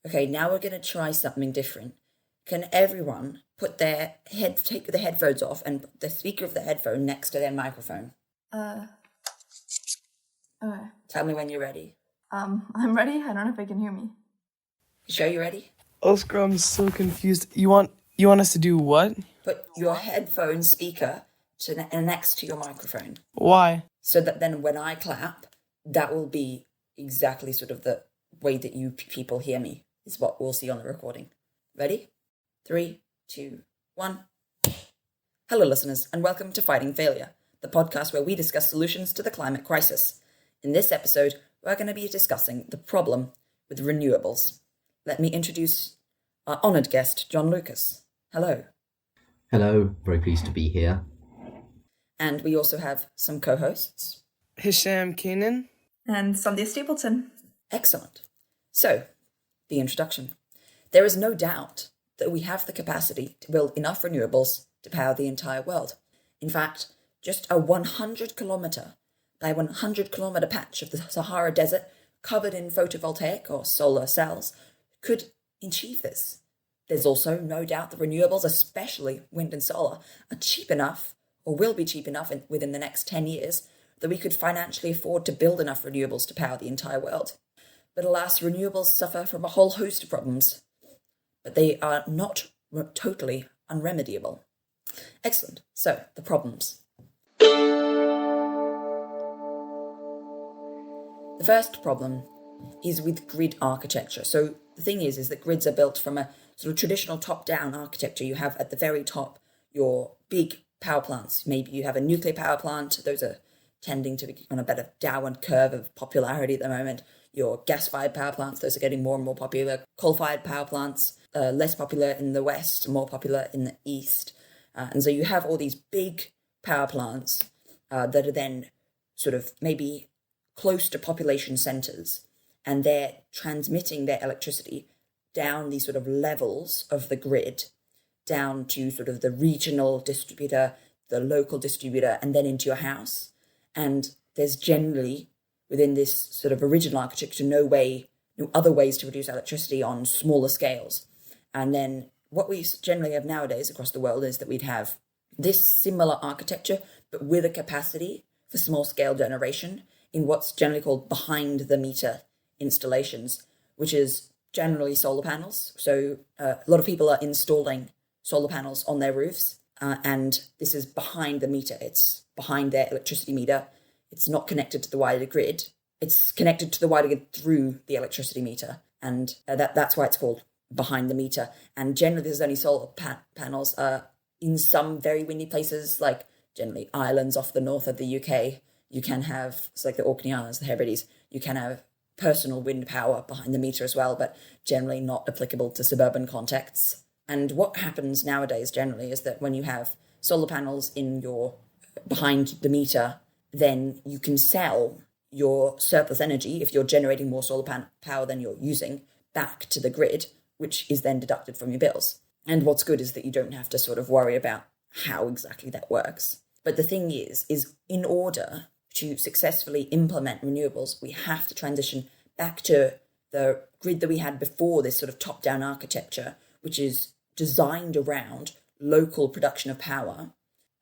Okay, now we're going to try something different. Can everyone take the headphones off and put the speaker of the headphone next to their microphone? Okay. Tell me when you're ready. I'm ready. I don't know if they can hear me. You sure you're ready? Oscar, I'm so confused. You want us to do what? Put your headphone speaker next to your microphone. Why? So that then when I clap, that will be exactly sort of the way that you people hear me, is what we'll see on the recording. Ready? 3, 2, 1. Hello, listeners, and welcome to Fighting Failure, the podcast where we discuss solutions to the climate crisis. In this episode, we're going to be discussing the problem with renewables. Let me introduce our honoured guest, John Lucas. Hello. Hello, very pleased to be here. And we also have some co-hosts. Hisham Keenan. And Sunday Stapleton. Excellent. So, the introduction. There is no doubt that we have the capacity to build enough renewables to power the entire world. In fact, just a 100 kilometre by 100 kilometre patch of the Sahara Desert covered in photovoltaic or solar cells could achieve this. There's also no doubt that renewables, especially wind and solar, are cheap enough, or will be cheap enough within the next 10 years, that we could financially afford to build enough renewables to power the entire world. But alas, renewables suffer from a whole host of problems, but they are not totally unremediable. Excellent. So, the problems. The first problem is with grid architecture. So the thing is that grids are built from a sort of traditional top-down architecture. You have at the very top your big power plants. Maybe you have a nuclear power plant. Those are tending to be on a better downward curve of popularity at the moment. Your gas-fired power plants, those are getting more and more popular. Coal-fired power plants, less popular in the west, more popular in the east. And so you have all these big power plants that are then sort of maybe close to population centres, and they're transmitting their electricity down these sort of levels of the grid, down to sort of the regional distributor, the local distributor, and then into your house. And there's generally, within this sort of original architecture, no other ways to produce electricity on smaller scales. And then what we generally have nowadays across the world is that we'd have this similar architecture, but with a capacity for small-scale generation in what's generally called behind-the-meter installations, which is generally solar panels. So a lot of people are installing solar panels on their roofs, and this is behind the meter. It's behind their electricity meter. It's not connected to the wider grid. It's connected to the wider grid through the electricity meter, and that's why it's called behind the meter. And generally, there's only solar panels in some very windy places, like generally islands off the north of the UK. You can have, it's like the Orkney Islands, the Hebrides, you can have personal wind power behind the meter as well, but generally not applicable to suburban contexts. And what happens nowadays generally is that when you have solar panels in your behind the meter, then you can sell your surplus energy, if you're generating more solar power than you're using, back to the grid, which is then deducted from your bills. And what's good is that you don't have to sort of worry about how exactly that works. But the thing is in order to successfully implement renewables, we have to transition back to the grid that we had before this sort of top-down architecture, which is designed around local production of power,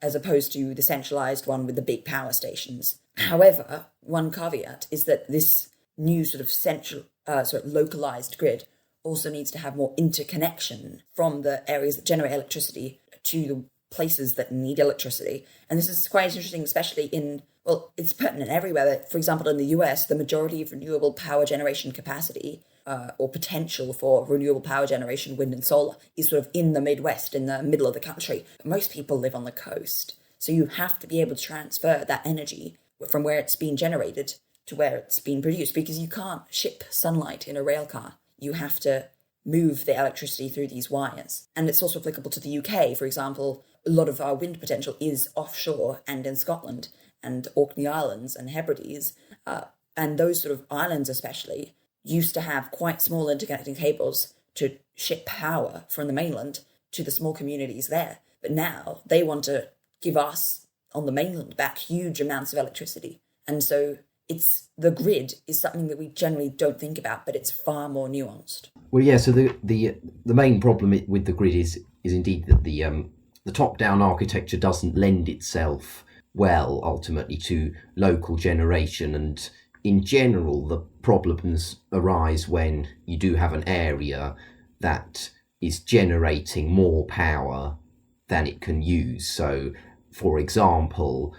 as opposed to the centralised one with the big power stations. However, one caveat is that this new sort of localised grid also needs to have more interconnection from the areas that generate electricity to the places that need electricity. And this is quite interesting, especially it's pertinent everywhere. For example, in the US, the majority of renewable power generation capacity or potential for renewable power generation, wind and solar, is sort of in the Midwest, in the middle of the country. But most people live on the coast. So you have to be able to transfer that energy from where it's being generated to where it's being produced, because you can't ship sunlight in a rail car. You have to move the electricity through these wires. And it's also applicable to the UK. For example, a lot of our wind potential is offshore and in Scotland and Orkney Islands and Hebrides. And those sort of islands especially used to have quite small interconnecting cables to ship power from the mainland to the small communities there. But now they want to give us on the mainland back huge amounts of electricity. And so the grid is something that we generally don't think about, but it's far more nuanced. Well, yeah. So the main problem with the grid is indeed that the top-down architecture doesn't lend itself well ultimately to local generation, and in general the problems arise when you do have an area that is generating more power than it can use. So, for example,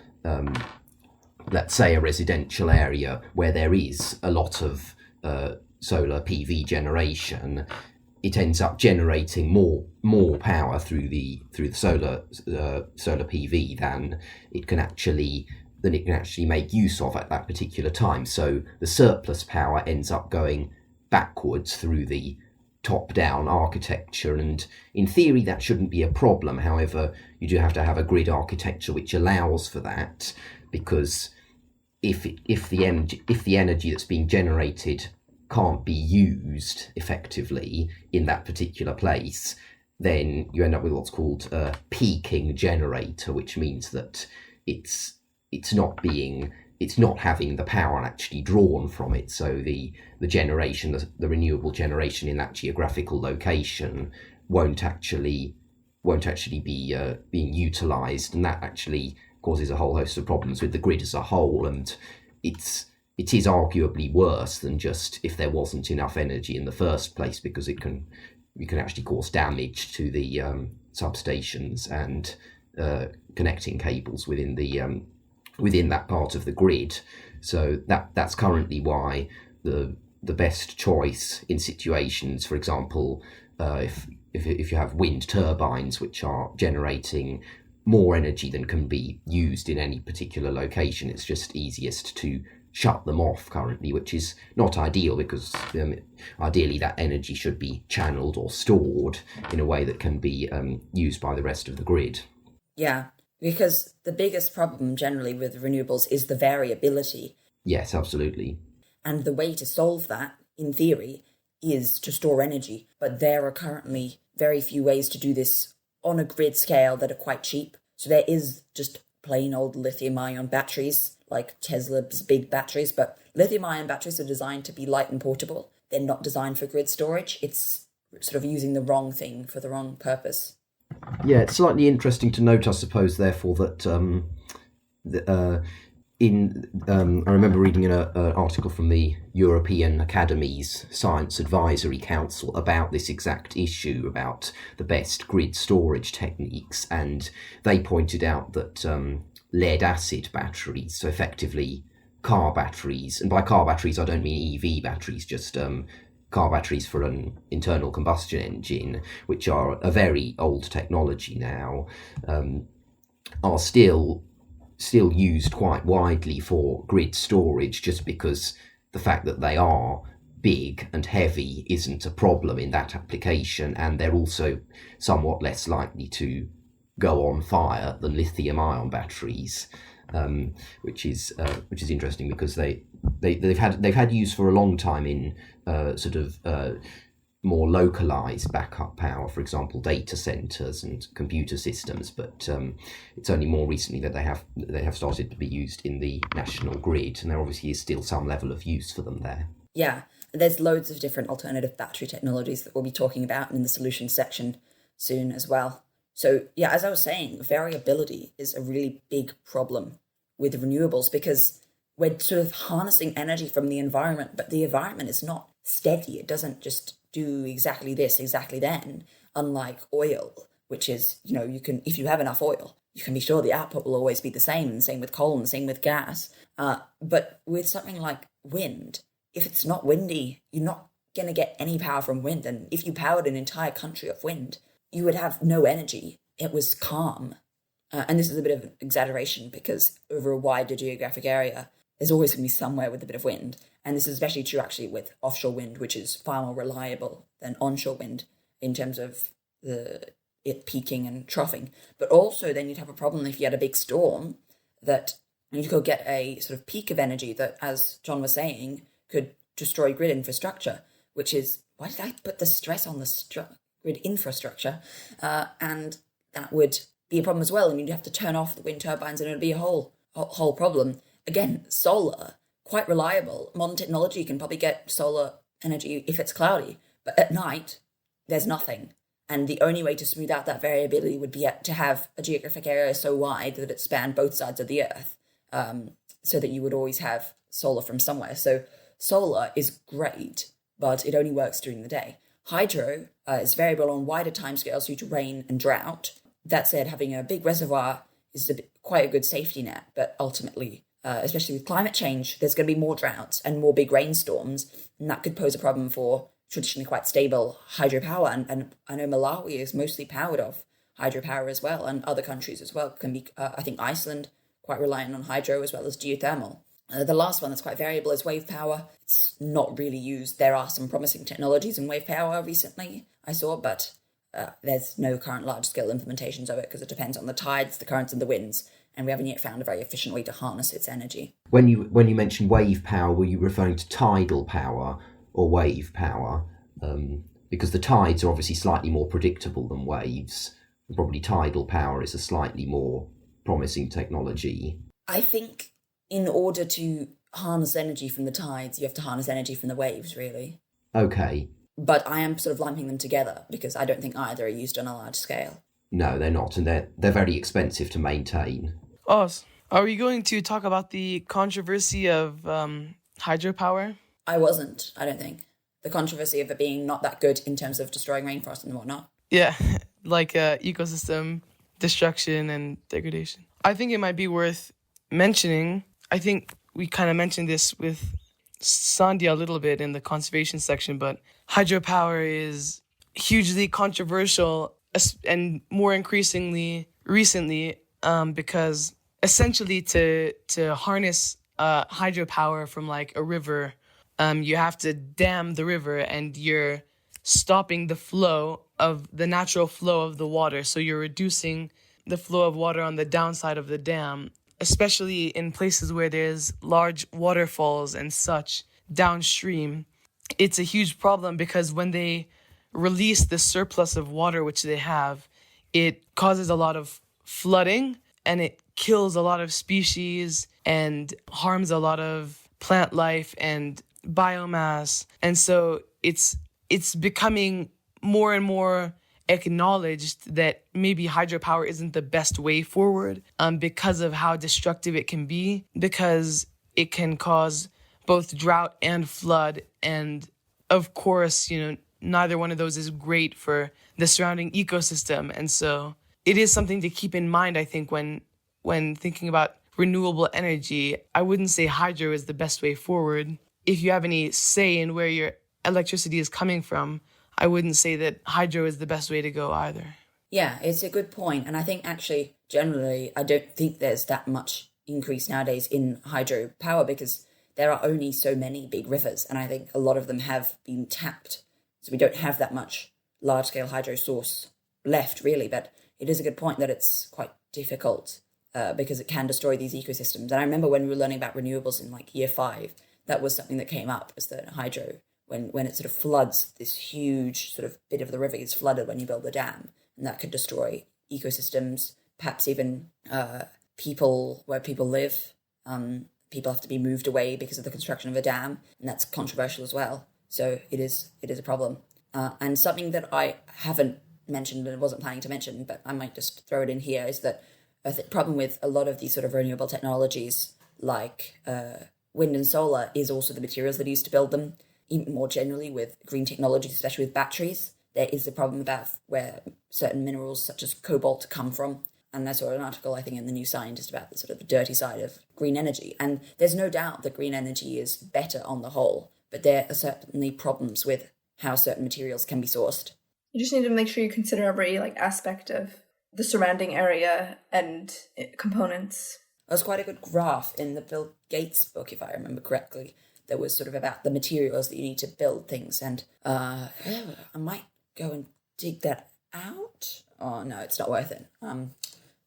let's say a residential area where there is a lot of solar PV generation, it ends up generating more power through the solar PV than it can actually make use of at that particular time. So the surplus power ends up going backwards through the top-down architecture, and in theory that shouldn't be a problem. However, you do have to have a grid architecture which allows for that, because if the energy that's being generated can't be used effectively in that particular place, then you end up with what's called a peaking generator, which means that it's not having the power actually drawn from it. So the generation, the renewable generation in that geographical location won't actually be being utilised, and that actually causes a whole host of problems with the grid as a whole. And it is arguably worse than just if there wasn't enough energy in the first place, because you can actually cause damage to the substations and connecting cables within that part of the grid. So that's currently why the best choice in situations, for example, if you have wind turbines which are generating more energy than can be used in any particular location, it's just easiest to shut them off currently, which is not ideal, because ideally that energy should be channeled or stored in a way that can be used by the rest of the grid. Yeah, because the biggest problem generally with renewables is the variability. Yes, absolutely. And the way to solve that, in theory, is to store energy. But there are currently very few ways to do this on a grid scale that are quite cheap. So there is just plain old lithium-ion batteries, like Tesla's big batteries, but lithium-ion batteries are designed to be light and portable. They're not designed for grid storage. It's sort of using the wrong thing for the wrong purpose. Yeah, it's slightly interesting to note, I suppose, therefore, that I remember reading an article from the European Academy's Science Advisory Council about this exact issue, about the best grid storage techniques, and they pointed out that lead-acid batteries, so effectively car batteries, and by car batteries I don't mean EV batteries, just car batteries for an internal combustion engine, which are a very old technology now, are still used quite widely for grid storage, just because the fact that they are big and heavy isn't a problem in that application, and they're also somewhat less likely to go on fire than lithium-ion batteries, which is interesting, because they've had use for a long time in more localized backup power, for example, data centers and computer systems. But it's only more recently that they have started to be used in the national grid, and there obviously is still some level of use for them there. Yeah, there's loads of different alternative battery technologies that we'll be talking about in the solutions section soon as well. So yeah, as I was saying, variability is a really big problem with renewables, because we're sort of harnessing energy from the environment, but the environment is not steady. It doesn't just do exactly this, exactly then, unlike oil, which is, you can, if you have enough oil, you can be sure the output will always be the same, and same with coal and same with gas. But with something like wind, if it's not windy, you're not going to get any power from wind. And if you powered an entire country of wind, you would have no energy. It was calm. And this is a bit of an exaggeration, because over a wider geographic area, there's always going to be somewhere with a bit of wind. And this is especially true actually with offshore wind, which is far more reliable than onshore wind in terms of it peaking and troughing. But also then you'd have a problem if you had a big storm, that you could get a sort of peak of energy that, as John was saying, could destroy grid infrastructure, which is, why did I put the stress on the grid infrastructure? And that would be a problem as well. And you'd have to turn off the wind turbines, and it would be a whole problem. Again, solar, quite reliable. Modern technology can probably get solar energy if it's cloudy, But at night, there's nothing. And the only way to smooth out that variability would be to have a geographic area so wide that it spanned both sides of the Earth, so that you would always have solar from somewhere. So solar is great, but it only works during the day. Hydro is variable on wider timescales due to rain and drought. That said, having a big reservoir is quite a good safety net, but ultimately, especially with climate change, there's going to be more droughts and more big rainstorms, and that could pose a problem for traditionally quite stable hydropower. And I know Malawi is mostly powered off hydropower as well, and other countries as well can be, I think Iceland, quite reliant on hydro as well as geothermal. The last one that's quite variable is wave power. It's not really used. There are some promising technologies in wave power recently, I saw, but there's no current large-scale implementations of it because it depends on the tides, the currents, and the winds, and we haven't yet found a very efficient way to harness its energy. When you mentioned wave power, were you referring to tidal power or wave power? Because the tides are obviously slightly more predictable than waves. Probably tidal power is a slightly more promising technology. I think in order to harness energy from the tides, you have to harness energy from the waves, really. Okay. But I am sort of lumping them together because I don't think either are used on a large scale. No, they're not, and they're very expensive to maintain. Are we going to talk about the controversy of hydropower? I wasn't, I don't think. The controversy of it being not that good in terms of destroying rainforest and whatnot. Yeah, like ecosystem destruction and degradation. I think it might be worth mentioning. I think we kind of mentioned this with Sandhya a little bit in the conservation section, but hydropower is hugely controversial and more increasingly recently because essentially to harness hydropower from like a river, you have to dam the river and you're stopping the flow of the natural flow of the water. So you're reducing the flow of water on the downside of the dam, especially in places where there's large waterfalls and such downstream. It's a huge problem because when they release the surplus of water, which they have, it causes a lot of flooding and it kills a lot of species and harms a lot of plant life and biomass. And so it's becoming more and more acknowledged that maybe hydropower isn't the best way forward because of how destructive it can be, because it can cause both drought and flood. And of course, neither one of those is great for the surrounding ecosystem. And so it is something to keep in mind, I think, when thinking about renewable energy. I wouldn't say hydro is the best way forward. If you have any say in where your electricity is coming from, I wouldn't say that hydro is the best way to go either. Yeah, it's a good point. And I think actually, generally, I don't think there's that much increase nowadays in hydro power because there are only so many big rivers. And I think a lot of them have been tapped. So we don't have that much large-scale hydro source left, really. But it is a good point that it's quite difficult because it can destroy these ecosystems. And I remember when we were learning about renewables in like year 5, that was something that came up, was that hydro, when it sort of floods, this huge sort of bit of the river is flooded when you build the dam, and that could destroy ecosystems, perhaps even people, where people live. People have to be moved away because of the construction of a dam, and that's controversial as well. So it is a problem. And something that I haven't mentioned and wasn't planning to mention, but I might just throw it in here, is that the problem with a lot of these sort of renewable technologies like wind and solar is also the materials that are used to build them. Even more generally with green technologies, especially with batteries, there is a problem about where certain minerals such as cobalt come from. And I saw an article, I think, in the New Scientist about the sort of the dirty side of green energy. And there's no doubt that green energy is better on the whole, but there are certainly problems with how certain materials can be sourced. You just need to make sure you consider every aspect of the surrounding area and components. There's quite a good graph in the Bill Gates book, if I remember correctly, that was sort of about the materials that you need to build things. And I might go and dig that out. Oh, no, it's not worth it.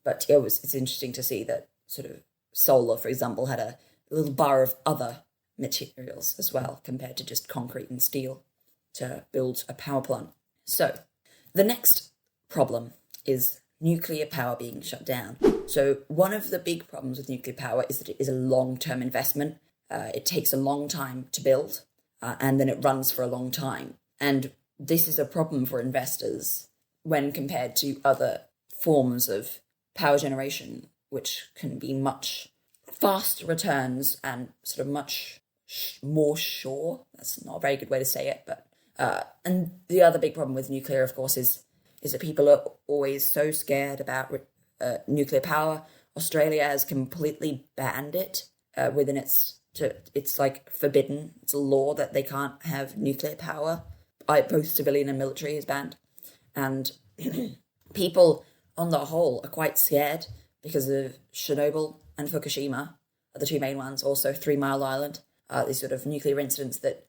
But it's interesting to see that sort of solar, for example, had a little bar of other materials as well, compared to just concrete and steel to build a power plant. So the next problem is nuclear power being shut down. So one of the big problems with nuclear power is that it is a long-term investment. It takes a long time to build, and then it runs for a long time. And this is a problem for investors when compared to other forms of power generation, which can be much faster returns and sort of much more sure. That's not a very good way to say it, but and the other big problem with nuclear, of course, is that people are always so scared about nuclear power. Australia has completely banned it within it's like forbidden. It's a law that they can't have nuclear power. Both civilian and military is banned. And people on the whole are quite scared because of Chernobyl and Fukushima are the two main ones. Also 3 Mile Island, these sort of nuclear incidents that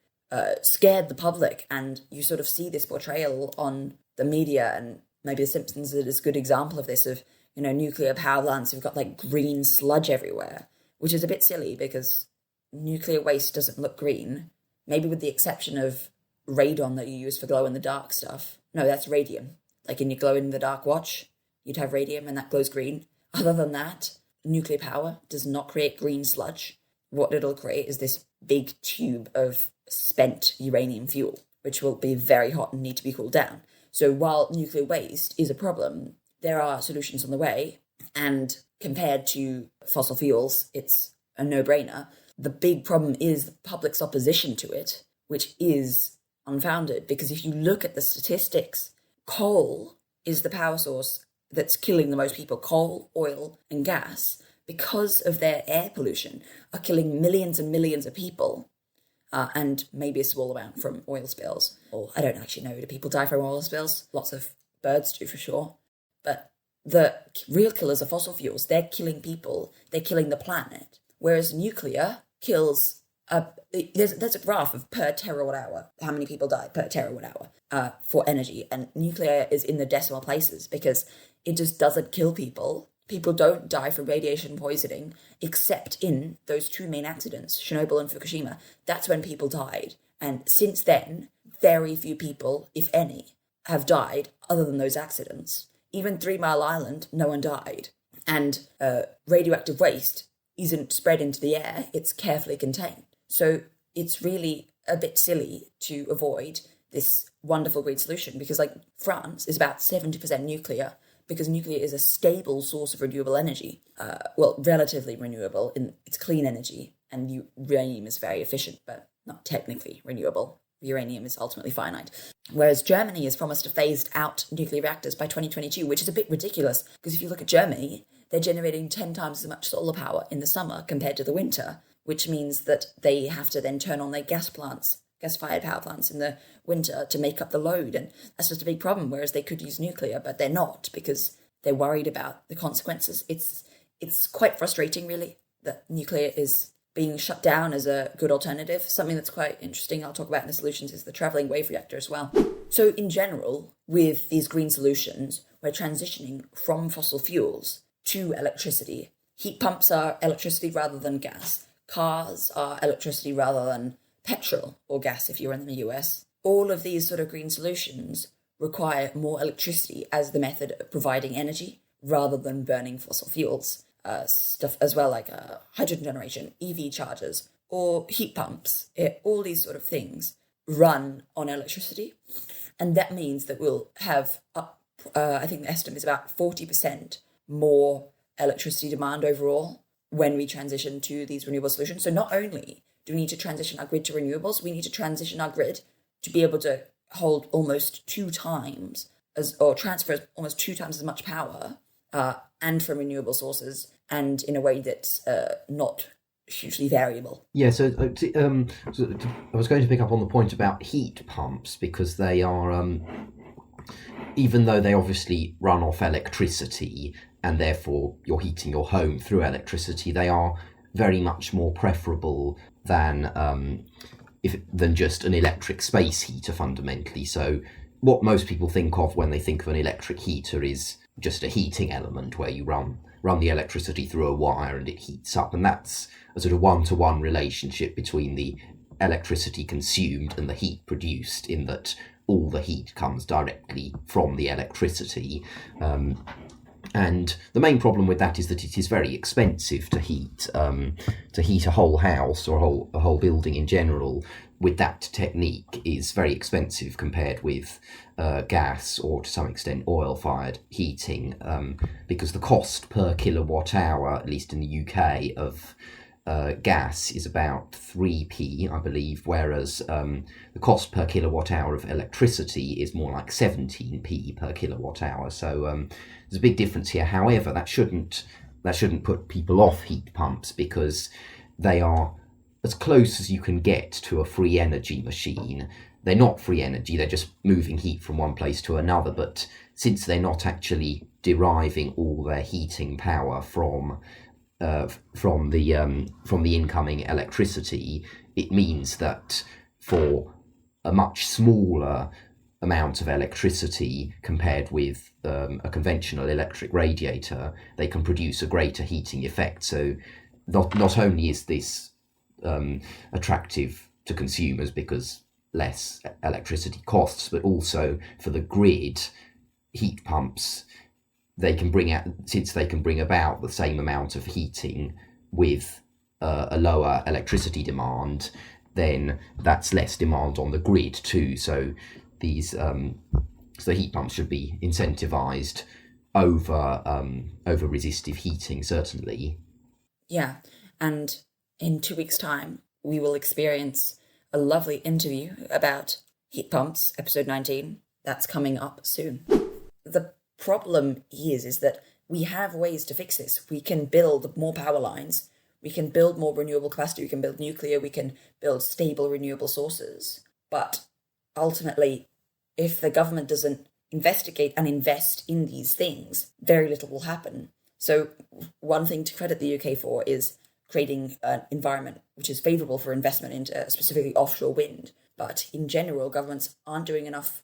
scared the public. And you sort of see this portrayal on the media, and maybe The Simpsons is a good example of this, of, you know, nuclear power plants who've got like green sludge everywhere, which is a bit silly because nuclear waste doesn't look green, maybe with the exception of radon that you use for glow-in-the-dark stuff. No, that's radium. Like in your glow-in-the-dark watch, you'd have radium and that glows green. Other than that, nuclear power does not create green sludge. What it'll create is this big tube of spent uranium fuel, which will be very hot and need to be cooled down. So while nuclear waste is a problem, there are solutions on the way, and compared to fossil fuels, it's a no-brainer. The big problem is the public's opposition to it, which is unfounded, because if you look at the statistics, coal is the power source that's killing the most people. Coal, oil, and gas, because of their air pollution, are killing millions and millions of people. And maybe a small amount from oil spills. Or I don't actually know, do people die from oil spills? Lots of birds do for sure. But the real killers are fossil fuels. They're killing people. They're killing the planet. Whereas nuclear kills... there's a graph of per terawatt hour, how many people die per terawatt hour for energy. And nuclear is in the decimal places because it just doesn't kill people. People don't die from radiation poisoning, except in those two main accidents, Chernobyl and Fukushima. That's when people died. And since then, very few people, if any, have died other than those accidents. Even 3 Mile Island, no one died. And radioactive waste isn't spread into the air, it's carefully contained. So it's really a bit silly to avoid this wonderful green solution, because like France is about 70% nuclear, because nuclear is a stable source of renewable energy. Relatively renewable, it's clean energy, and uranium is very efficient, but not technically renewable. Uranium is ultimately finite. Whereas Germany has promised to phase out nuclear reactors by 2022, which is a bit ridiculous, because if you look at Germany, they're generating 10 times as much solar power in the summer compared to the winter, which means that they have to then turn on their gas-fired power plants in the winter to make up the load. And that's just a big problem, whereas they could use nuclear, but they're not, because they're worried about the consequences. It's quite frustrating, really, that nuclear is being shut down as a good alternative. Something that's quite interesting I'll talk about in the solutions is the travelling wave reactor as well. So in general, with these green solutions, we're transitioning from fossil fuels to electricity. Heat pumps are electricity rather than gas. Cars are electricity rather than petrol or gas if you're in the US. All of these sort of green solutions require more electricity as the method of providing energy rather than burning fossil fuels. Stuff as well, like hydrogen generation, EV chargers, or heat pumps. All these sort of things run on electricity. And that means that we'll have, I think the estimate is about 40% more electricity demand overall when we transition to these renewable solutions. So not only do we need to transition our grid to renewables, we need to transition our grid to be able to hold almost 2 times transfer almost 2 times as much power and from renewable sources, and in a way that's not hugely variable. Yeah, so I was going to pick up on the point about heat pumps, because they are, even though they obviously run off electricity, and therefore you're heating your home through electricity, they are very much more preferable than just an electric space heater fundamentally. So what most people think of when they think of an electric heater is just a heating element where you run the electricity through a wire and it heats up, and that's a sort of one-to-one relationship between the electricity consumed and the heat produced, in that all the heat comes directly from the electricity. And the main problem with that is that it is very expensive to heat a whole house or a whole building in general. with that technique is very expensive compared with gas or to some extent oil-fired heating, because the cost per kilowatt hour, at least in the UK, of gas is about 3p, I believe, whereas the cost per kilowatt hour of electricity is more like 17p per kilowatt hour. So there's a big difference here. However, that shouldn't put people off heat pumps, because they are as close as you can get to a free energy machine. They're not free energy, they're just moving heat from one place to another, but since they're not actually deriving all their heating power from the incoming electricity, it means that for a much smaller amount of electricity compared with a conventional electric radiator, they can produce a greater heating effect. So not only is this attractive to consumers because less electricity costs, but also for the grid, heat pumps, since they can bring about the same amount of heating with a lower electricity demand, then that's less demand on the grid too. So these so heat pumps should be incentivized over resistive heating, certainly. Yeah, and in 2 weeks' time, we will experience a lovely interview about heat pumps, episode 19. That's coming up soon. The problem is that we have ways to fix this. We can build more power lines, we can build more renewable capacity, we can build nuclear, we can build stable renewable sources. But ultimately, if the government doesn't investigate and invest in these things, very little will happen. So one thing to credit the UK for is creating an environment which is favourable for investment into specifically offshore wind. But in general, governments aren't doing enough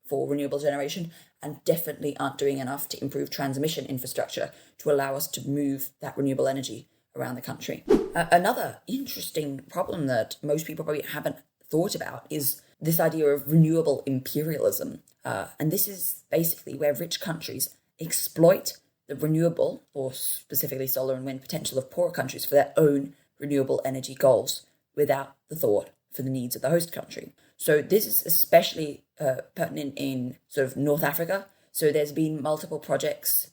for renewable generation, and definitely aren't doing enough to improve transmission infrastructure to allow us to move that renewable energy around the country. Another interesting problem that most people probably haven't thought about is this idea of renewable imperialism. And this is basically where rich countries exploit the renewable, or specifically solar and wind, potential of poorer countries for their own renewable energy goals without the thought for the needs of the host country. So this is especially pertinent in sort of North Africa. So there's been multiple projects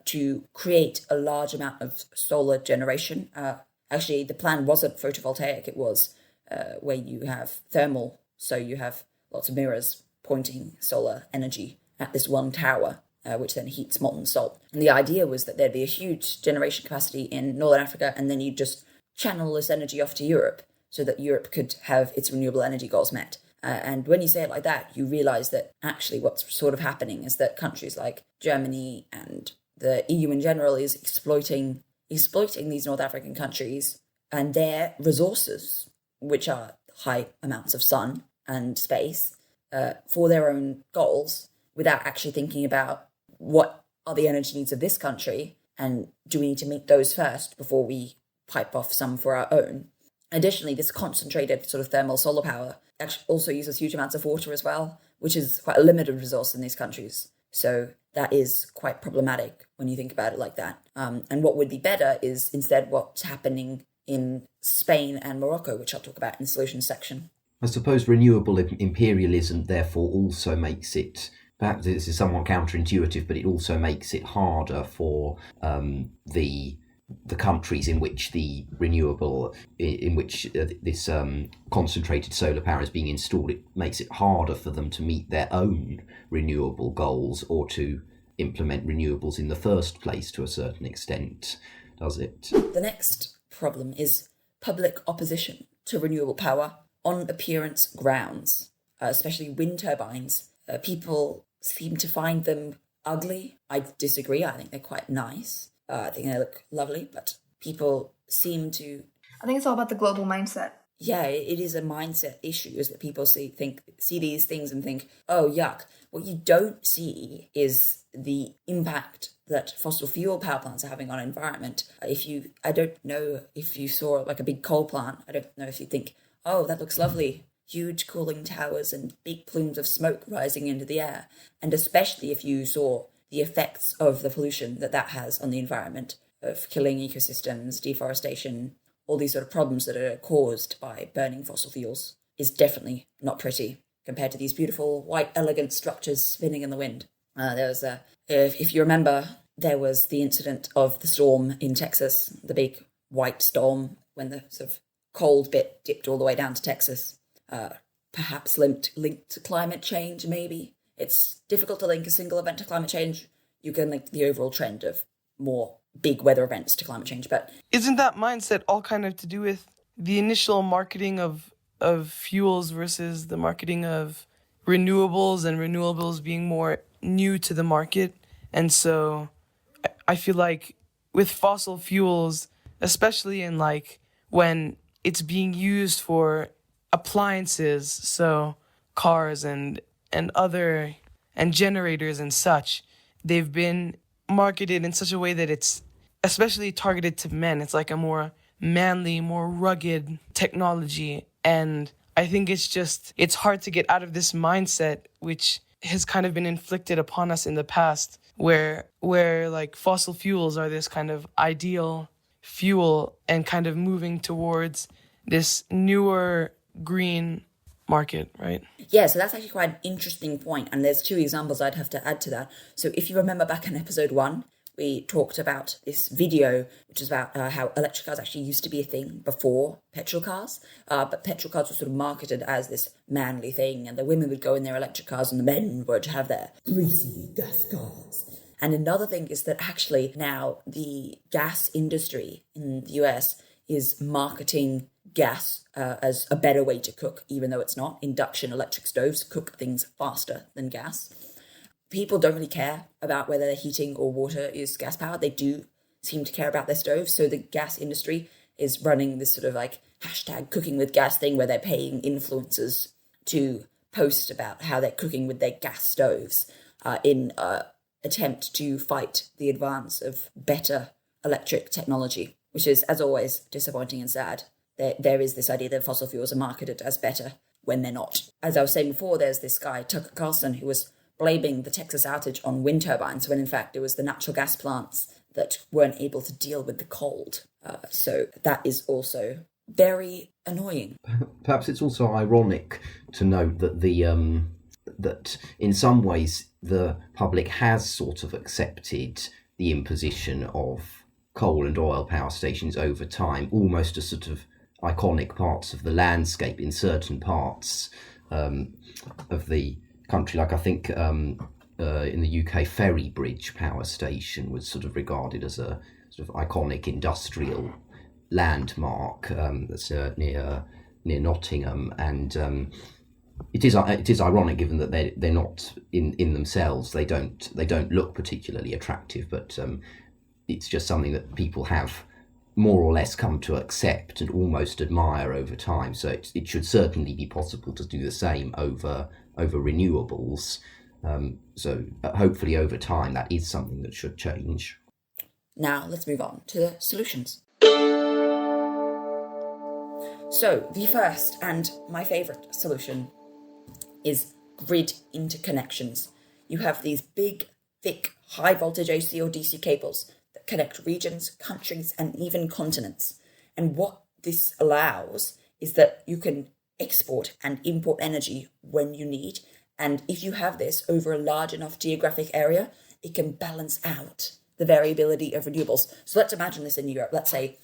to create a large amount of solar generation. Actually, the plan wasn't photovoltaic, it was where you have thermal. So you have lots of mirrors pointing solar energy at this one tower, which then heats molten salt. And the idea was that there'd be a huge generation capacity in Northern Africa, and then you'd just channel this energy off to Europe so that Europe could have its renewable energy goals met. And when you say it like that, you realise that actually what's sort of happening is that countries like Germany and the EU in general is exploiting these North African countries and their resources, which are high amounts of sun and space, for their own goals, without actually thinking about what are the energy needs of this country and do we need to meet those first before we pipe off some for our own. Additionally, this concentrated sort of thermal solar power actually also uses huge amounts of water as well, which is quite a limited resource in these countries. So that is quite problematic when you think about it like that. And what would be better is instead what's happening in Spain and Morocco, which I'll talk about in the solutions section. I suppose renewable imperialism therefore also makes it, perhaps this is somewhat counterintuitive, but it also makes it harder for the countries in which the renewable, in which this concentrated solar power is being installed. It makes it harder for them to meet their own renewable goals or to implement renewables in the first place to a certain extent, does it? The next problem is public opposition to renewable power on appearance grounds, especially wind turbines. People seem to find them ugly. I disagree. I think they're quite nice. I think they look lovely, but people seem to... I think it's all about the global mindset. Yeah, it is a mindset issue, is that people see these things and think, oh, yuck. What you don't see is the impact that fossil fuel power plants are having on the environment. I don't know if you saw like a big coal plant, I don't know if you think, oh, that looks lovely. Huge cooling towers and big plumes of smoke rising into the air. And especially if you saw the effects of the pollution that has on the environment, of killing ecosystems, deforestation, all these sort of problems that are caused by burning fossil fuels. is definitely not pretty compared to these beautiful, white, elegant structures spinning in the wind. If you remember, there was the incident of the storm in Texas, the big white storm, when the sort of cold bit dipped all the way down to Texas. Perhaps linked to climate change, maybe. It's difficult to link a single event to climate change. You can link the overall trend of more big weather events to climate change, but isn't that mindset all kind of to do with the initial marketing of fuels versus the marketing of renewables, and renewables being more new to the market? And so I feel like with fossil fuels, especially in like when it's being used for appliances, so cars and other and generators and such, they've been marketed in such a way that it's especially targeted to men. It's like a more manly, more rugged technology. And I think it's hard to get out of this mindset, which has kind of been inflicted upon us in the past, where like fossil fuels are this kind of ideal fuel and kind of moving towards this newer green market, right? yeah, so that's actually quite an interesting point. And there's 2 examples I'd have to add to that. So if you remember back in episode 1, we talked about this video, which is about how electric cars actually used to be a thing before petrol cars. But petrol cars were sort of marketed as this manly thing, and the women would go in their electric cars and the men would have their greasy gas cars. And another thing is that actually now the gas industry in the US is marketing gas as a better way to cook, even though it's not. Induction electric stoves cook things faster than gas. People don't really care about whether their heating or water is gas powered. They do seem to care about their stoves. So the gas industry is running this sort of like hashtag cooking with gas thing where they're paying influencers to post about how they're cooking with their gas stoves in attempt to fight the advance of better electric technology, which is, as always, disappointing and sad. There is this idea that fossil fuels are marketed as better when they're not. As I was saying before, there's this guy, Tucker Carlson, who was blaming the Texas outage on wind turbines when in fact it was the natural gas plants that weren't able to deal with the cold. So that is also very annoying. Perhaps it's also ironic to note that that in some ways the public has sort of accepted the imposition of coal and oil power stations over time, almost as sort of iconic parts of the landscape in certain parts of the country. Like I think in the UK, Ferrybridge power station was sort of regarded as a sort of iconic industrial landmark that's near Nottingham, and it is ironic given that they're not in themselves. They don't look particularly attractive, but it's just something that people have more or less come to accept and almost admire over time. So it should certainly be possible to do the same over renewables. So hopefully over time that is something that should change. Now let's move on to the solutions. So the first and my favourite solution is grid interconnections. You have these big, thick, high voltage AC or DC cables that connect regions, countries, and even continents. And what this allows is that you can export and import energy when you need. And if you have this over a large enough geographic area, it can balance out the variability of renewables. So let's imagine this in Europe. Let's say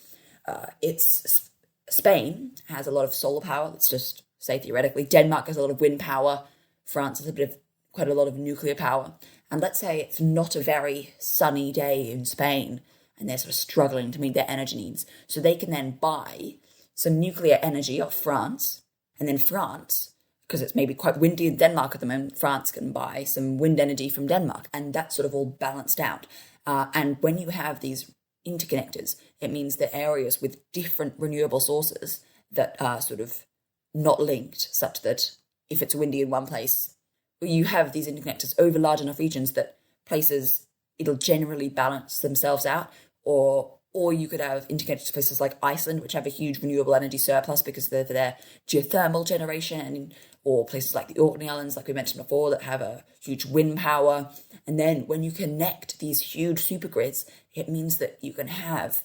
it's Spain has a lot of solar power. Let's just say theoretically. Denmark has a lot of wind power. France has quite a lot of nuclear power. And let's say it's not a very sunny day in Spain and they're sort of struggling to meet their energy needs. So they can then buy some nuclear energy off France, and then France, because it's maybe quite windy in Denmark at the moment, France can buy some wind energy from Denmark, and that's sort of all balanced out. And when you have these interconnectors, it means that areas with different renewable sources that are sort of not linked, such that if it's windy in one place, you have these interconnectors over large enough regions that places, it'll generally balance themselves out. Or you could have interconnected places like Iceland, which have a huge renewable energy surplus because they're for their geothermal generation, or places like the Orkney Islands, like we mentioned before, that have a huge wind power. And then when you connect these huge supergrids, it means that you can have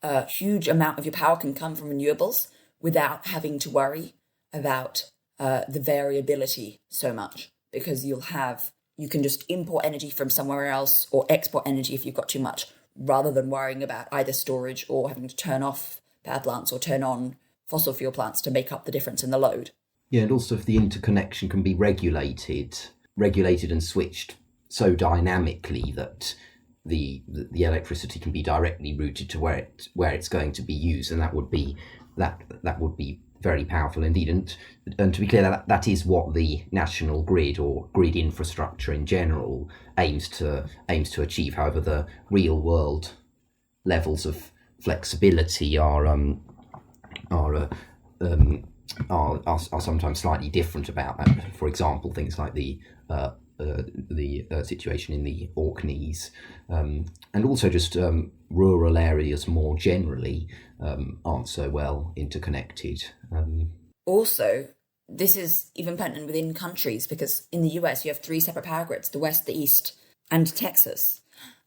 a huge amount of your power can come from renewables without having to worry about the variability so much, because you can just import energy from somewhere else or export energy if you've got too much, rather than worrying about either storage or having to turn off power plants or turn on fossil fuel plants to make up the difference in the load. Yeah, and also if the interconnection can be regulated and switched so dynamically that the electricity can be directly routed to where it's going to be used, and that would be very powerful indeed. And to be clear, that is what the national grid or grid infrastructure in general aims to achieve. However, the real world levels of flexibility are sometimes slightly different about that. For example, things like the situation in the Orkneys, and also just rural areas more generally aren't so well interconnected. Also, this is even pertinent within countries, because in the US you have 3 separate power grids: the West, the East, and Texas.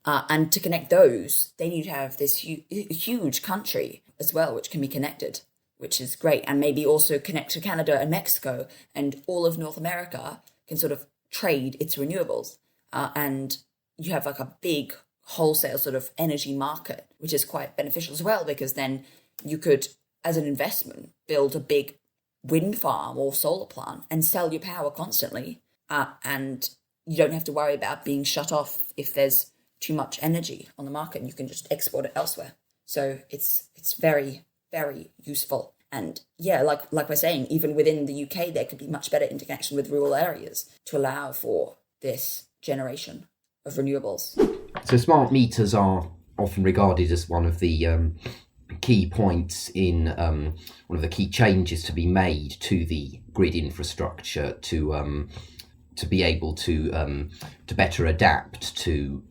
And to connect those, they need to have this huge country as well, which can be connected, which is great. And maybe also connect to Canada and Mexico, and all of North America can sort of trade its renewables. And you have like a big wholesale sort of energy market, which is quite beneficial as well, because then you could, as an investment, build a big wind farm or solar plant and sell your power constantly. And you don't have to worry about being shut off if there's too much energy on the market. You can just export it elsewhere. So it's very, very useful. And yeah, like we're saying, even within the UK, there could be much better interconnection with rural areas to allow for this generation of renewables. So smart meters are often regarded as one of the key points in one of the key changes to be made to the grid infrastructure to be able to better adapt to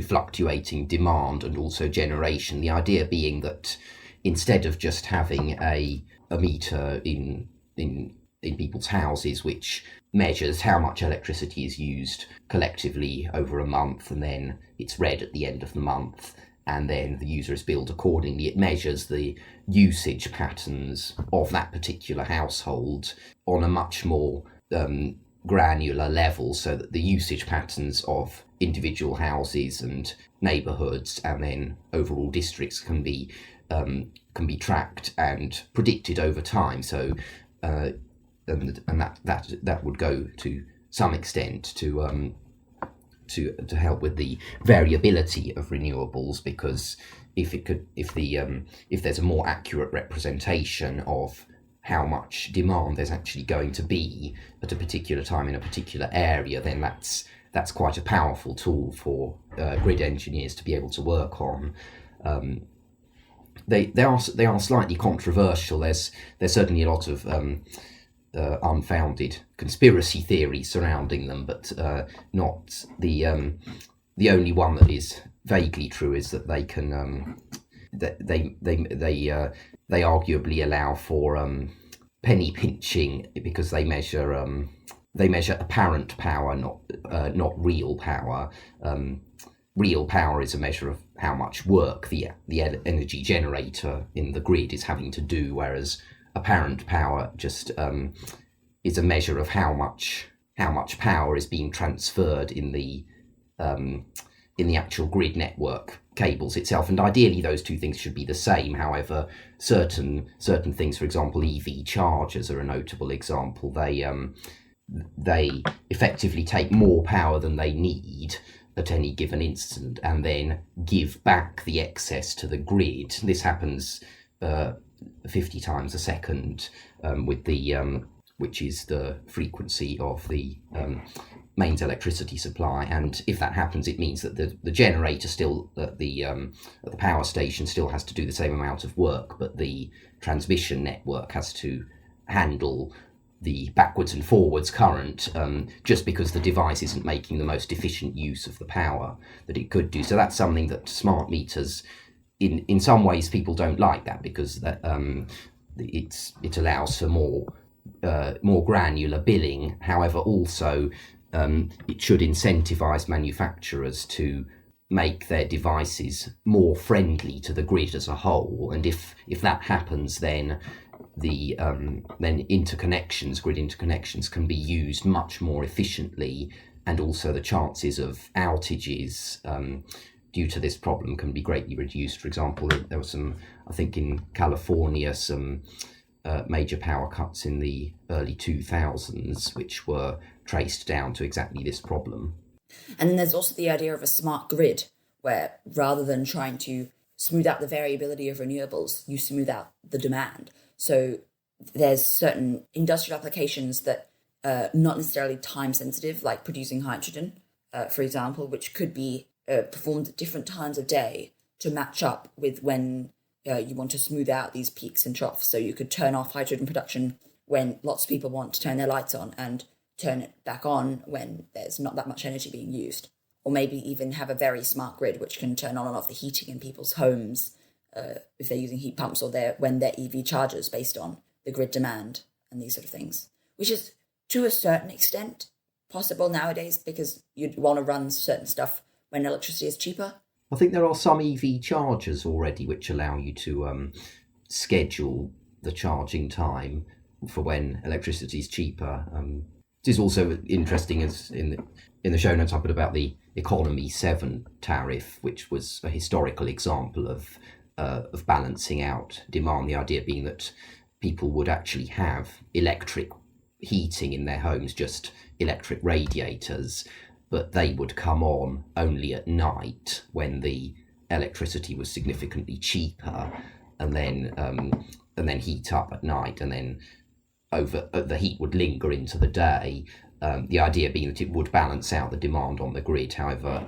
fluctuating demand and also generation. The idea being that instead of just having a meter in people's houses which measures how much electricity is used collectively over a month, and then it's read at the end of the month, and then the user is billed accordingly, it measures the usage patterns of that particular household on a much more granular level, so that the usage patterns of individual houses and neighbourhoods and then overall districts can be tracked and predicted over time. So and that would go to some extent to help with the variability of renewables, because if there's a more accurate representation of how much demand there's actually going to be at a particular time in a particular area, then that's quite a powerful tool for grid engineers to be able to work on. They are slightly controversial. There's certainly a lot of unfounded conspiracy theories surrounding them, but not the only one that is vaguely true is that they can they arguably allow for penny pinching, because they measure apparent power, not real power. Real power is a measure of how much work the energy generator in the grid is having to do, whereas apparent power just is a measure of how much power is being transferred in the actual grid network cables itself. And ideally those two things should be the same. However, certain things, for example EV chargers are a notable example. They effectively take more power than they need at any given instant and then give back the excess to the grid. This happens 50 times a second with the which is the frequency of the mains electricity supply. And if that happens, it means that the generator still at the power station still has to do the same amount of work, but the transmission network has to handle the backwards and forwards current, just because the device isn't making the most efficient use of the power that it could do. So that's something that smart meters, in some ways people don't like that, because that it allows for more granular billing. However, also it should incentivize manufacturers to make their devices more friendly to the grid as a whole. And if that happens, then then interconnections, grid interconnections, can be used much more efficiently, and also the chances of outages due to this problem can be greatly reduced. For example, there was some, I think in California, some major power cuts in the early 2000s, which were traced down to exactly this problem. And then there's also the idea of a smart grid, where rather than trying to smooth out the variability of renewables, you smooth out the demand. So there's certain industrial applications that are not necessarily time sensitive, like producing hydrogen, for example, which could be performed at different times of day to match up with when you want to smooth out these peaks and troughs. So you could turn off hydrogen production when lots of people want to turn their lights on, and turn it back on when there's not that much energy being used. Or maybe even have a very smart grid which can turn on and off the heating in people's homes if they're using heat pumps, or when their EV charges based on the grid demand and these sort of things, which is to a certain extent possible nowadays because you'd want to run certain stuff when electricity is cheaper. I think there are some EV chargers already which allow you to schedule the charging time for when electricity is cheaper. It is also interesting, as in the show notes I put about the Economy 7 tariff, which was a historical example of balancing out demand. The idea being that people would actually have electric heating in their homes, just electric radiators, but they would come on only at night when the electricity was significantly cheaper, and then heat up at night, and then the heat would linger into the day. The idea being that it would balance out the demand on the grid. However,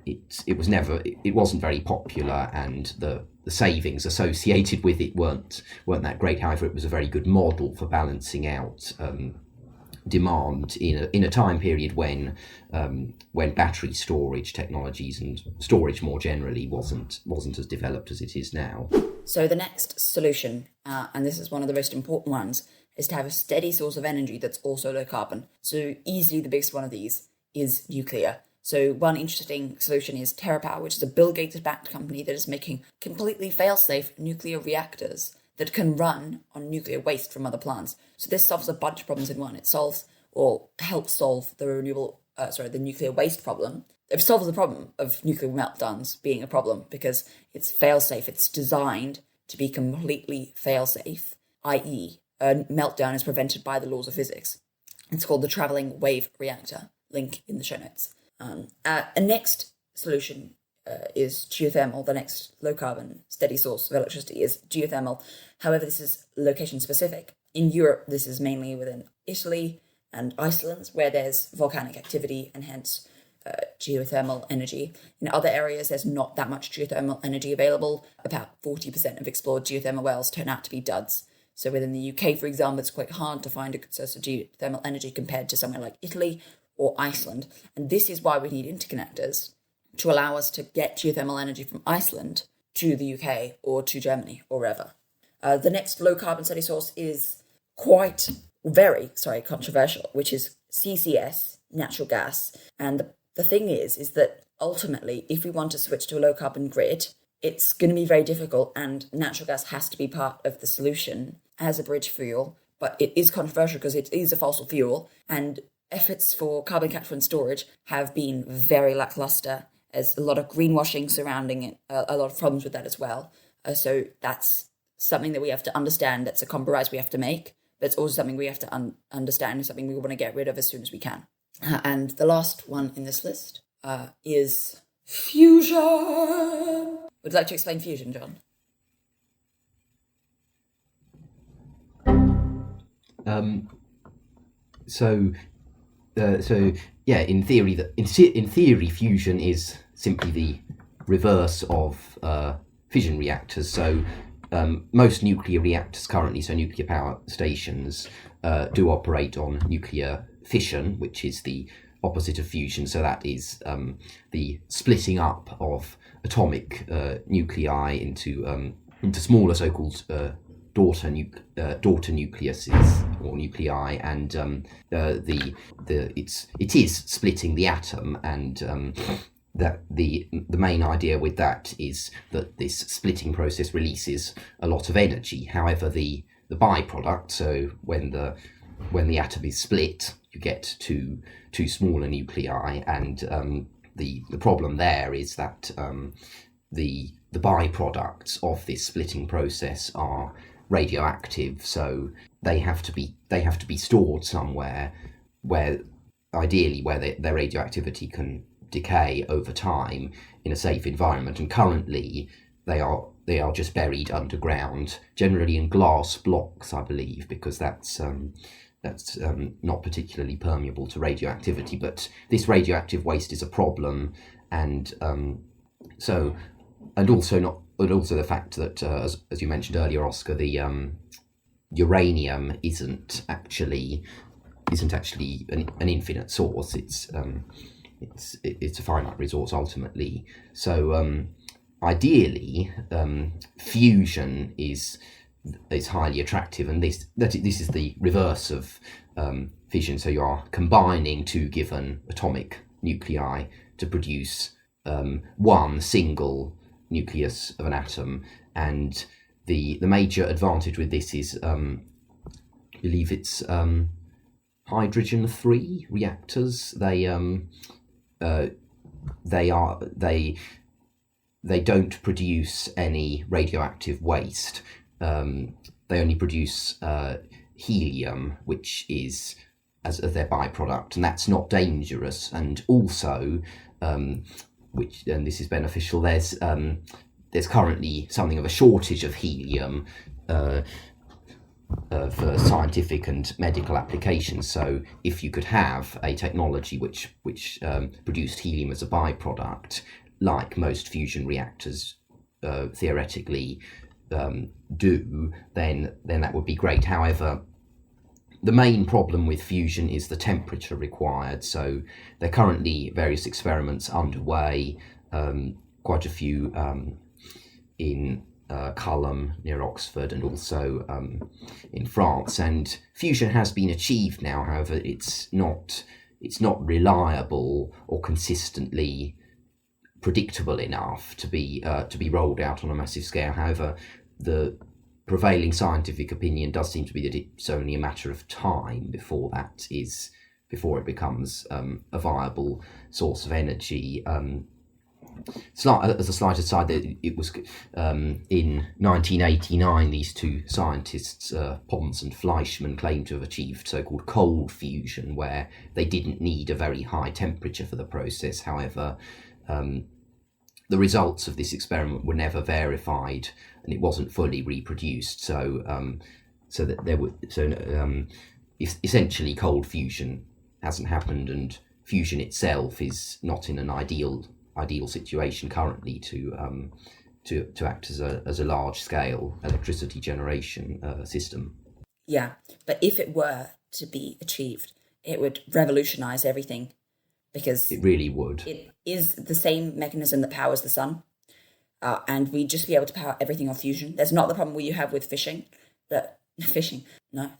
it wasn't very popular, and the savings associated with it weren't that great. However, it was a very good model for balancing out demand in a time period when battery storage technologies and storage more generally wasn't as developed as it is now. So the next solution, and this is one of the most important ones, is to have a steady source of energy that's also low carbon. So easily the biggest one of these is nuclear. So one interesting solution is TerraPower, which is a Bill Gates-backed company that is making completely fail-safe nuclear reactors that can run on nuclear waste from other plants. So this solves a bunch of problems in one. It solves, or helps solve, the nuclear waste problem. It solves the problem of nuclear meltdowns being a problem because it's fail-safe. It's designed to be completely fail-safe, i.e., a meltdown is prevented by the laws of physics. It's called the traveling wave reactor. Link in the show notes. A next solution is geothermal. The next low-carbon, steady source of electricity is geothermal. However, this is location-specific. In Europe, this is mainly within Italy and Iceland, where there's volcanic activity and hence geothermal energy. In other areas, there's not that much geothermal energy available. About 40% of explored geothermal wells turn out to be duds. So within the UK, for example, it's quite hard to find a good source of geothermal energy compared to somewhere like Italy or Iceland. And this is why we need interconnectors to allow us to get geothermal energy from Iceland to the UK or to Germany or wherever. The next low-carbon steady source is very controversial, which is CCS, natural gas. And the thing is that ultimately, if we want to switch to a low-carbon grid, it's going to be very difficult, and natural gas has to be part of the solution as a bridge fuel. But it is controversial because it is a fossil fuel, and efforts for carbon capture and storage have been very lackluster. There's a lot of greenwashing surrounding it, a lot of problems with that as well. So that's something that we have to understand. That's a compromise we have to make. But it's also something we have to understand, and something we want to get rid of as soon as we can. And the last one in this list is fusion. Would you like to explain fusion, John? In theory, fusion is simply the reverse of fission reactors. So most nuclear reactors currently, so nuclear power stations, do operate on nuclear fission, which is the opposite of fusion. So that is the splitting up of atomic nuclei into smaller so-called daughter nucleuses or nuclei, and it is splitting the atom, and that the main idea with that is that this splitting process releases a lot of energy. However, the the byproduct. So when the atom is split, you get two smaller nuclei, and the problem there is that the byproducts of this splitting process are radioactive, so they have to be stored somewhere where their radioactivity can decay over time in a safe environment. And currently they are just buried underground, generally in glass blocks, I believe, because that's not particularly permeable to radioactivity. But this radioactive waste is a problem, and also the fact that, as you mentioned earlier, Oscar, the uranium isn't actually an infinite source. It's a finite resource ultimately. So ideally, fusion is highly attractive, and this is the reverse of fission. So you are combining two given atomic nuclei to produce one single nucleus of an atom, and the major advantage with this is, I believe it's hydrogen-3 reactors. They don't produce any radioactive waste. They only produce helium, which is as their byproduct, and that's not dangerous. And also, and this is beneficial, there's currently something of a shortage of helium for scientific and medical applications. So if you could have a technology which produced helium as a byproduct, like most fusion reactors theoretically do, then that would be great. However, the main problem with fusion is the temperature required. So there are currently various experiments underway, quite a few in Culham near Oxford, and also in France. And fusion has been achieved now. However, it's not reliable or consistently predictable enough to be rolled out on a massive scale. However, the prevailing scientific opinion does seem to be that it's only a matter of time before it becomes a viable source of energy. As a slight aside, it was in 1989 these two scientists, Pons and Fleischmann, claimed to have achieved so-called cold fusion, where they didn't need a very high temperature for the process. However, the results of this experiment were never verified, and it wasn't fully reproduced. Essentially, cold fusion hasn't happened, and fusion itself is not in an ideal situation currently to act as a large scale electricity generation system. Yeah, but if it were to be achieved, it would revolutionize everything, because it really would. It is the same mechanism that powers the sun, and we'd just be able to power everything off fusion. There's not the problem you have with fishing. There's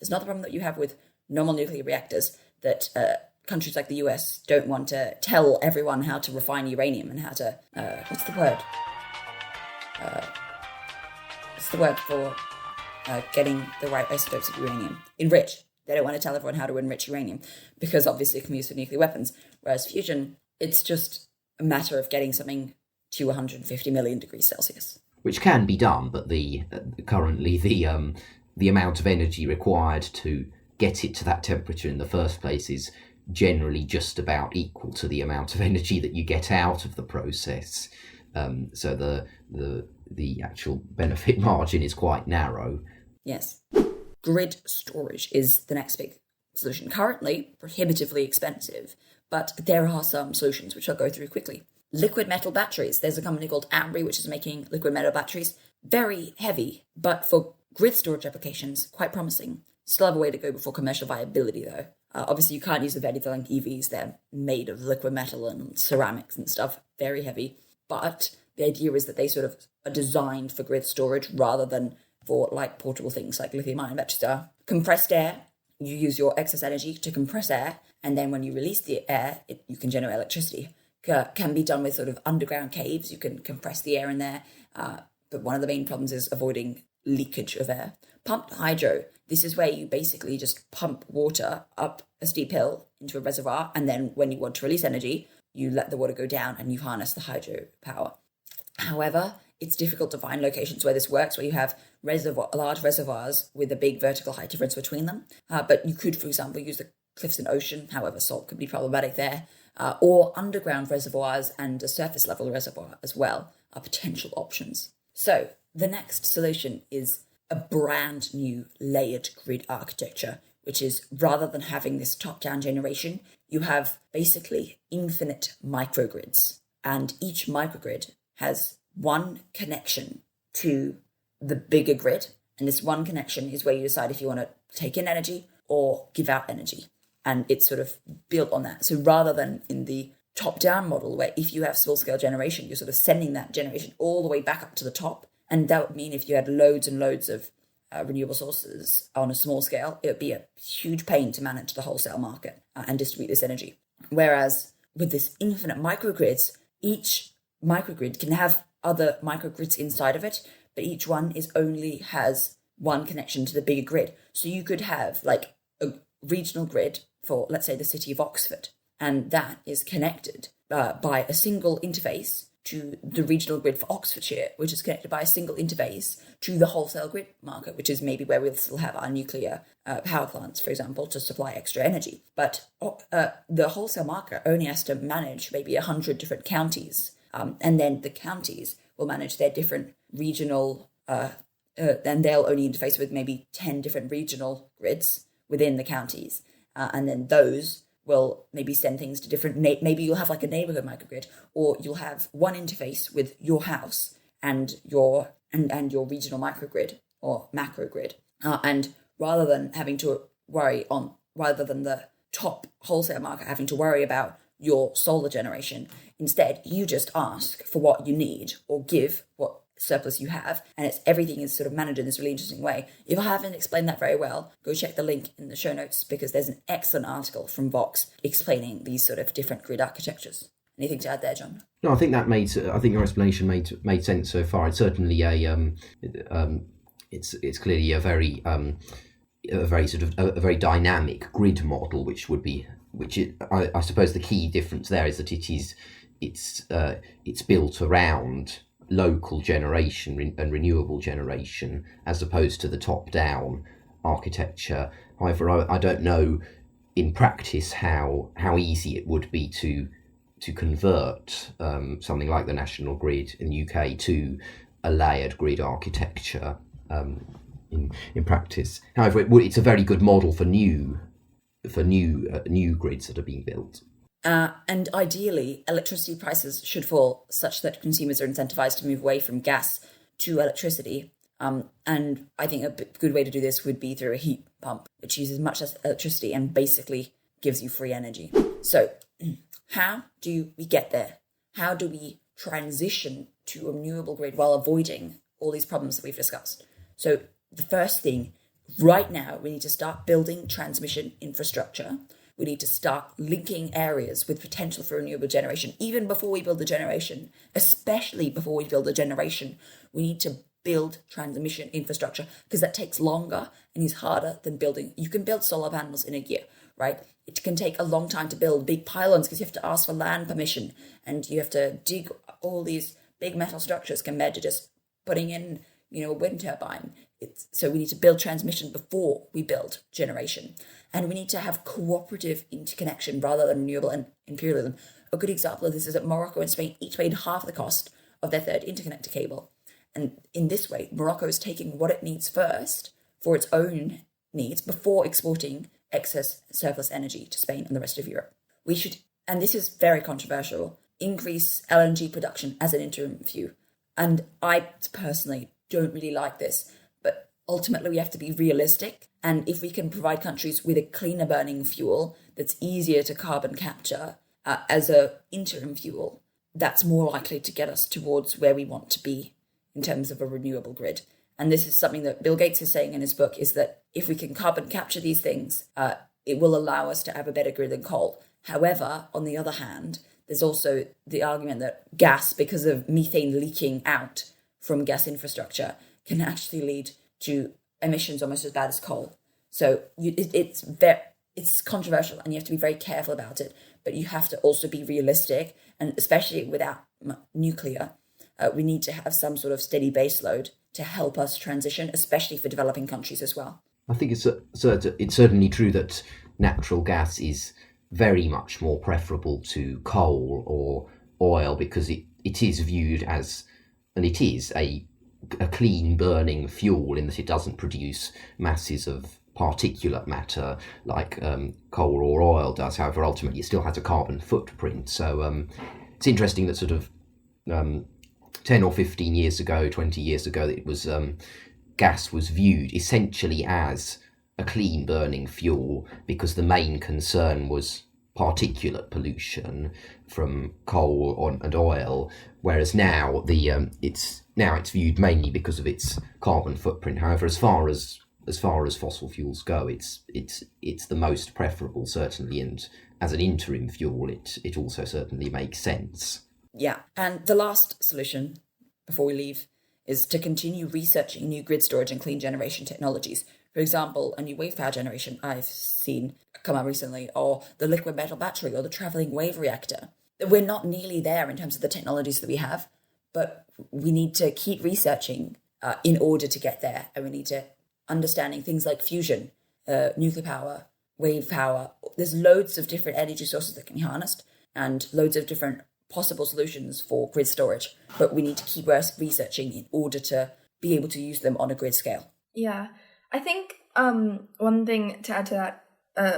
not the problem that you have with normal nuclear reactors, that countries like the US don't want to tell everyone how to refine uranium and how to, what's the word? What's the word for getting the right isotopes of uranium? Enrich. They don't want to tell everyone how to enrich uranium, because obviously it can be used for nuclear weapons. Whereas fusion, it's just a matter of getting something to 150 million degrees Celsius. Which can be done, but currently the amount of energy required to get it to that temperature in the first place is generally just about equal to the amount of energy that you get out of the process. So the actual benefit margin is quite narrow. Yes. Grid storage is the next big solution. Currently, prohibitively expensive, but there are some solutions which I'll go through quickly. Liquid metal batteries. There's a company called Ambri which is making liquid metal batteries. Very heavy, but for grid storage applications, quite promising. Still have a way to go before commercial viability, though. Obviously, you can't use them for anything like EVs. They're made of liquid metal and ceramics and stuff. Very heavy. But the idea is that they sort of are designed for grid storage rather than for like portable things like lithium-ion batteries are. Compressed air. You use your excess energy to compress air, and then when you release the air, you can generate electricity. Can be done with sort of underground caves. You can compress the air in there. But one of the main problems is avoiding leakage of air. Pumped hydro, this is where you basically just pump water up a steep hill into a reservoir, and then when you want to release energy, you let the water go down and you harness the hydropower. However, it's difficult to find locations where this works, where you have large reservoirs with a big vertical height difference between them. But you could, for example, use the cliffs and ocean. However, salt could be problematic there. Or underground reservoirs and a surface level reservoir as well are potential options. So the next solution is a brand new layered grid architecture, which is, rather than having this top-down generation, you have basically infinite microgrids. And each microgrid has one connection to the bigger grid. And this one connection is where you decide if you want to take in energy or give out energy. And it's sort of built on that. So rather than in the top-down model, where if you have small-scale generation, you're sort of sending that generation all the way back up to the top. And that would mean if you had loads and loads of renewable sources on a small scale, it would be a huge pain to manage the wholesale market and distribute this energy. Whereas with this infinite microgrids, each microgrid can have other microgrids inside of it, but each one only has one connection to the bigger grid. So you could have like a regional grid for, let's say, the city of Oxford, and that is connected by a single interface to the regional grid for Oxfordshire, which is connected by a single interface to the wholesale grid market, which is maybe where we'll still have our nuclear power plants, for example, to supply extra energy. But the wholesale market only has to manage maybe 100 different counties, and then the counties will manage their different regional, then they'll only interface with maybe 10 different regional grids within the counties, and then those will maybe send things to different, maybe you'll have like a neighborhood microgrid, or you'll have one interface with your house and your regional microgrid or macro grid. And rather than the top wholesale market having to worry about your solar generation, instead you just ask for what you need or give what surplus you have, and everything is sort of managed in this really interesting way. If I haven't explained that very well, go check the link in the show notes, because there's an excellent article from Vox explaining these sort of different grid architectures. Anything to add there, John? No, I think your explanation made sense so far. It's certainly it's clearly a very dynamic grid model, I suppose the key difference there is that it's built around local generation and renewable generation as opposed to the top-down architecture. However, I don't know in practice how easy it would be to convert something like the national grid in the UK to a layered grid architecture in practice. However, it's a very good model for new grids that are being built. And ideally, electricity prices should fall such that consumers are incentivized to move away from gas to electricity. And I think a good way to do this would be through a heat pump, which uses much less electricity and basically gives you free energy. So how do we get there? How do we transition to a renewable grid while avoiding all these problems that we've discussed? So the first thing, right now, we need to start building transmission infrastructure. We need to start linking areas with potential for renewable generation. Even before we build the generation, especially before we build the generation, we need to build transmission infrastructure, because that takes longer and is harder than building. You can build solar panels in a year, right? It can take a long time to build big pylons because you have to ask for land permission and you have to dig all these big metal structures compared to just putting in, a wind turbine. So we need to build transmission before we build generation. And we need to have cooperative interconnection rather than renewable and imperialism. A good example of this is that Morocco and Spain each paid half the cost of their third interconnector cable. And in this way, Morocco is taking what it needs first for its own needs before exporting excess surplus energy to Spain and the rest of Europe. We should, and this is very controversial, increase LNG production as an interim view. And I personally don't really like this, but ultimately we have to be realistic. And if we can provide countries with a cleaner burning fuel that's easier to carbon capture as an interim fuel, that's more likely to get us towards where we want to be in terms of a renewable grid. And this is something that Bill Gates is saying in his book, is that if we can carbon capture these things, it will allow us to have a better grid than coal. However, on the other hand, there's also the argument that gas, because of methane leaking out from gas infrastructure, can actually lead to emissions almost as bad as coal. So it's controversial, and you have to be very careful about it. But you have to also be realistic, and especially without nuclear, we need to have some sort of steady baseload to help us transition, especially for developing countries as well. I think it's certainly true that natural gas is very much more preferable to coal or oil because it is viewed as, and it is a clean burning fuel in that it doesn't produce masses of particulate matter like coal or oil does. However, ultimately it still has a carbon footprint. So it's interesting that sort of 10 or 15 years ago, 20 years ago, it was gas was viewed essentially as a clean burning fuel because the main concern was particulate pollution from coal and oil, whereas now it's viewed mainly because of its carbon footprint. However, as far as fossil fuels go, it's the most preferable, certainly, and as an interim fuel, it also certainly makes sense. Yeah, and the last solution before we leave is to continue researching new grid storage and clean generation technologies. For example, a new wave power generation I've seen come out recently, or the liquid metal battery, or the travelling wave reactor. We're not nearly there in terms of the technologies that we have, but we need to keep researching in order to get there, and we need to understanding things like fusion, nuclear power, wave power. There's loads of different energy sources that can be harnessed and loads of different possible solutions for grid storage, but we need to keep researching in order to be able to use them on a grid scale. Yeah, I think one thing to add to that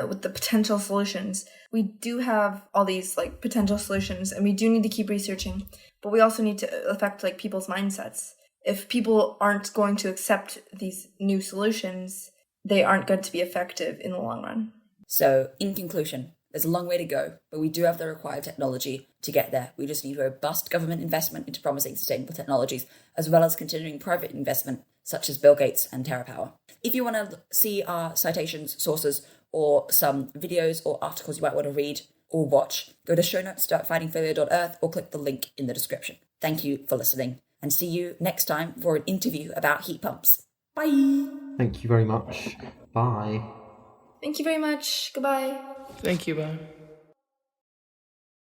with the potential solutions, we do have all these like potential solutions and we do need to keep researching, but we also need to affect like people's mindsets. If people aren't going to accept these new solutions, they aren't going to be effective in the long run. So, in conclusion, there's a long way to go, but we do have the required technology to get there. We just need robust government investment into promising sustainable technologies, as well as continuing private investment, such as Bill Gates and TerraPower. If you want to see our citations, sources, or some videos or articles you might want to read or watch, go to shownotes.fightingfailure.earth or click the link in the description. Thank you for listening, and see you next time for an interview about heat pumps. Bye! Thank you very much. Bye. Thank you very much. Goodbye. Thank you, bye.